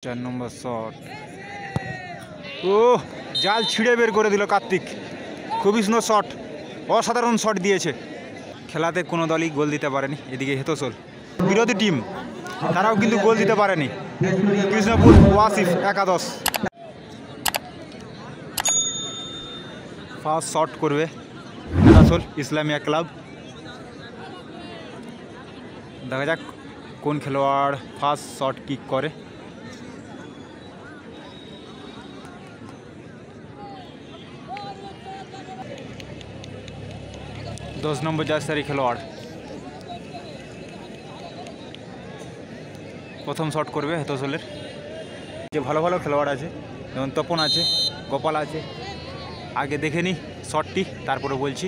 4 নম্বর shot. ও জাল ছিঁড়ে বের করে দিল কার্তিক। খুবই সুন্দর শট, অসাধারণ শট দিয়েছে। খেলাতে কোনো দলই গোল দিতে পারেনি। এদিকে হেতোসল বিরোধী টিম, তারাও কিন্তু গোল দিতে পারেনি। কৃষ্ণপুর ওয়াসিফ একাদশ। ফার্স্ট শট করবে হেতোসল ইসলামিয়া ক্লাব। দেখা যাক কোন খেলোয়াড় ফার্স্ট শট কিক করে। দশ নম্বর জার্সি খেলোয়াড় প্রথম শট করবে হেতোসলের। যে ভালো ভালো খেলোয়াড় আছে, যেমন তপন আছে, গোপাল আছে। আগে দেখে নি শটটি, তারপরে বলছি।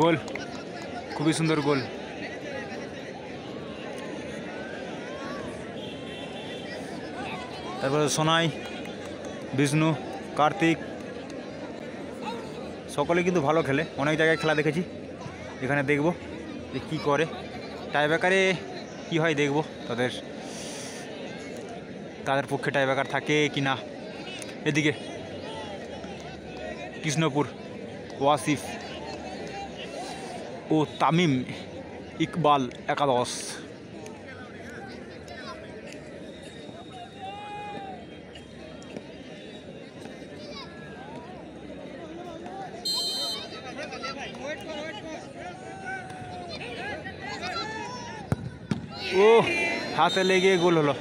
গোল, খুবই সুন্দর গোল। তারপরে সোনাই, বিষ্ণু, কার্তিক সকলে কিন্তু ভালো খেলে। অনেক জায়গায় খেলা দেখেছি, এখানে দেখব যে কী করে। টাইব্রেকারে কী হয় দেখব, তাদের পক্ষে টাইব্রেকার থাকে কি না। এদিকে কৃষ্ণপুর ওয়াসিফ ও তামিম ইকবাল একাদশ। ও হাতে লেগে গোল হলো।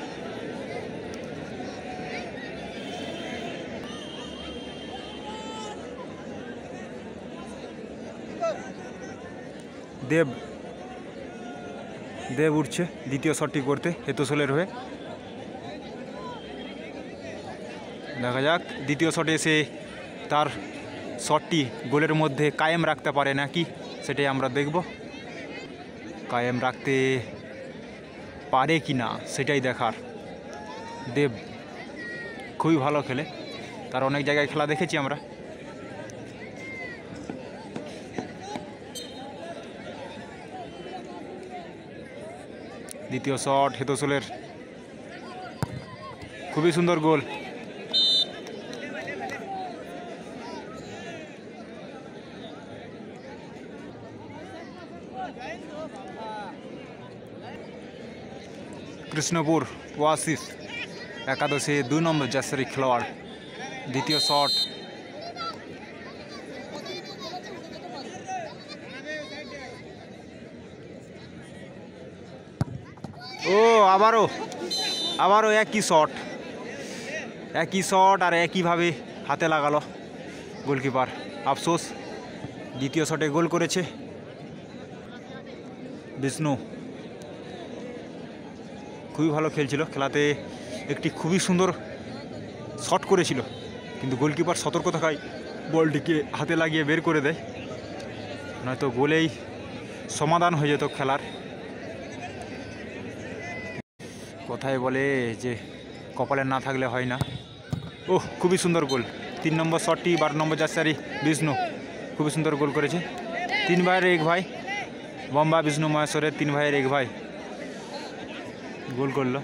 দেব উঠছে দ্বিতীয় শটটি করতে হেতোসলের হয়ে। দেখা যাক দ্বিতীয় শটে এসে তার শটটি গোলের মধ্যে কায়েম রাখতে পারে নাকি, সেটাই আমরা দেখব। কায়েম রাখতে পারে কি না সেটাই দেখার। দেব খুবই ভালো খেলে, তার অনেক জায়গায় খেলা দেখেছি আমরা। দ্বিতীয় শট হেতোসলের, খুবই সুন্দর গোল। কৃষ্ণপুর ওয়াসিফ একাদশে 2 নম্বর জার্সি খেলোয়াড়। দ্বিতীয় শট, ও আবারও একই শট আর একইভাবে হাতে লাগালো গোলকিপার। আফসোস, দ্বিতীয় শটে গোল করেছে বিষ্ণু। খুবই ভালো খেলছিল, খেলাতে একটি খুবই সুন্দর শট করেছিল, কিন্তু গোলকিপার সতর্ক থাকায় বলটিকে হাতে লাগিয়ে বের করে দেয়, নয়তো গোলেই সমাধান হয়ে যেত খেলার। কথায় বলে যে কপালে না থাকলে হয় না। ওহ, খুবই সুন্দর গোল। 3 নম্বর শটটি 12 নম্বর জার্সি বিষ্ণু খুবই সুন্দর গোল করেছে। 3 ভাইয়ের 1 ভাই, বম্বা বিষ্ণু মহেশ্বরের 3 ভাইয়ের 1 ভাই গোল করলো।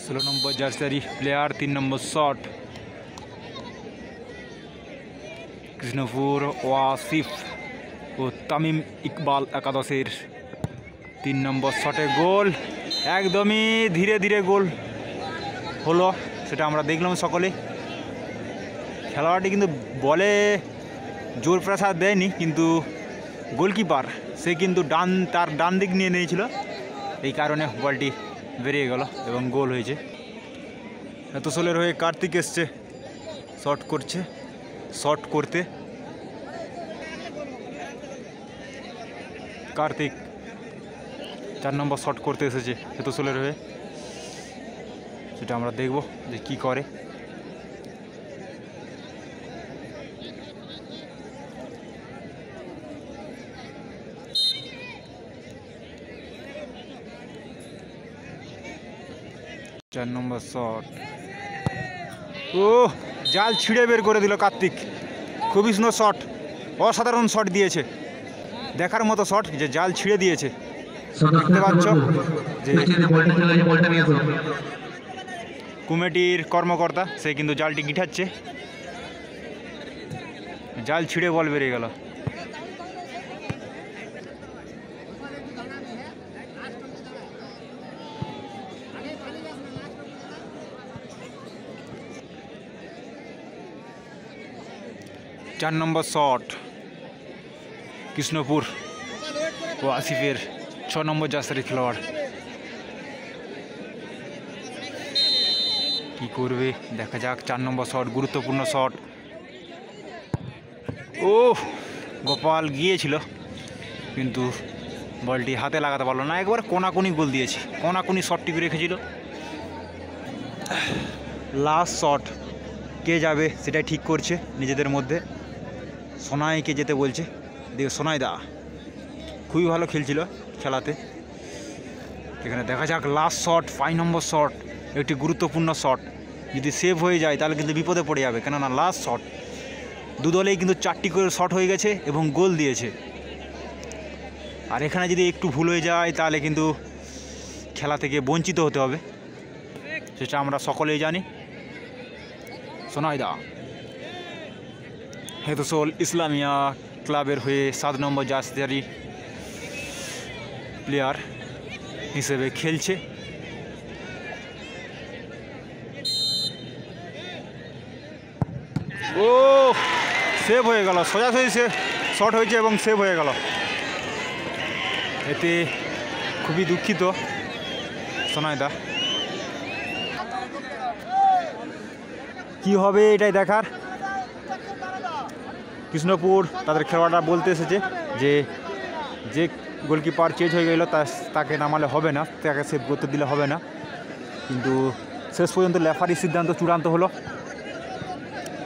ষোলো নম্বর জার্সি প্লেয়ার 3 নম্বর শট। কৃষ্ণপুর ওয়াসিফ ও তামিম ইকবাল একাদশের 3 নম্বর শটে গোল। একদমই ধীরে ধীরে গোল হলো, সেটা আমরা দেখলাম সকলে। খেলোয়াড়টি কিন্তু বলে জোর প্রেসার দেয়নি, কিন্তু গোলকিপার সে কিন্তু তার ডান দিক নিয়ে নিয়েছিল, এই কারণে বলটি বেরিয়ে গেল এবং গোল হয়েছে। হেতোসলের হয়ে কার্তিক এসছে শট করতে। কার্তিক 4 নম্বর শট করতে এসেছে হেতোসলের হয়ে, সেটা আমরা দেখব যে কী করে। 4 নম্বর শট। ও জাল ছিঁড়ে বের করে দিল কার্তিক। খুবই সুন্দর শট, অসাধারণ শট দিয়েছে, দেখার মতো শট যে জাল ছিঁড়ে দিয়েছে। দেখতে পাচ্ছ যে কমিটির কর্মকর্তা সে কিন্তু জালটি গিঠাচ্ছে, জাল ছিঁড়ে বল বেরিয়ে গেল। চার নম্বর শট কৃষ্ণপুর ও আসিফের 6 নম্বর জার্সির খেলোয়াড়। কি করবে দেখা যাক। 4 নম্বর শট, গুরুত্বপূর্ণ শট। ও গোপাল গিয়েছিল কিন্তু বলটি হাতে লাগাতে পারলো না, একবার কোনাকুনি গোল দিয়েছে, কোনাকুনি শটটি রেখেছিল। লাস্ট শট কে যাবে সেটাই ঠিক করছে নিজেদের মধ্যে। সোনাইকে যেতে বলছে, দেখে সোনাই দা খুবই ভালো খেলছিল খেলাতে। এখানে দেখা যাক লাস্ট শট, 5 নম্বর শট, একটি গুরুত্বপূর্ণ শট। যদি সেভ হয়ে যায় তাহলে কিন্তু বিপদে পড়ে যাবে, কেননা লাস্ট শট। দুদলেই কিন্তু 4টি করে শট হয়ে গেছে এবং গোল দিয়েছে। আর এখানে যদি একটু ভুল হয়ে যায় তাহলে কিন্তু খেলা থেকে বঞ্চিত হতে হবে, সেটা আমরা সকলেই জানি। সোনাইদা হেতসোল ইসলামিয়া ক্লাবের হয়ে 7 নম্বর জার্সি প্লেয়ার হিসেবে খেলছে। ও সেভ হয়ে গেল, সোজাসুজি সে শট হয়েছে এবং সেভ হয়ে গেল। এতে খুবই দুঃখিত সোনাইদা। কি হবে এটাই দেখার। কৃষ্ণপুর তাদের খেলোয়াড়রা বলতে এসেছে যে গোলকিপার চেঞ্জ হয়ে গেল তাকে নামালে হবে না, তাকে সেভ করতে দিলে হবে না। কিন্তু শেষ পর্যন্ত রেফারির সিদ্ধান্ত চূড়ান্ত হলো।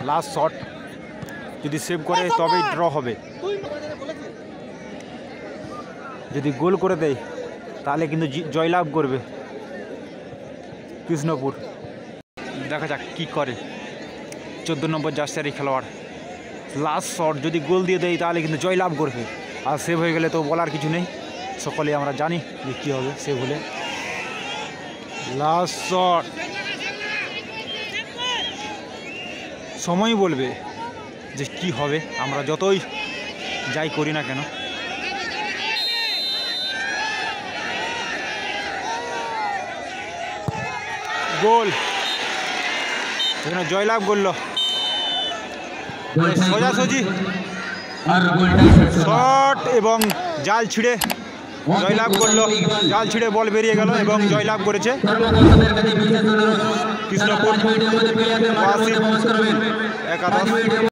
লাস্ট শট যদি সেভ করে তবেই ড্র হবে, যদি গোল করে দেয় তাহলে কিন্তু জয়লাভ করবে কৃষ্ণপুর। দেখা যাক কী করে 14 নম্বর জার্সি খেলোয়াড়। লাস্ট শট যদি গোল দিয়ে দেয় তাহলে কিন্তু জয়লাভ করবে, আর সেভ হয়ে গেলে তো বলার কিছু নেই, সকলেই আমরা জানি যে কী হবে সেভ হলে। লাস্ট শট সময় বলবে যে কি হবে, আমরা যতই যাই করি না কেন। গোল, এখানে জয়লাভ করল সোজাসুজি শট এবং জাল ছিঁড়ে জয়লাভ করলো। জাল ছিঁড়ে বল বেরিয়ে গেল এবং জয়লাভ করেছে কৃষ্ণপুর। 81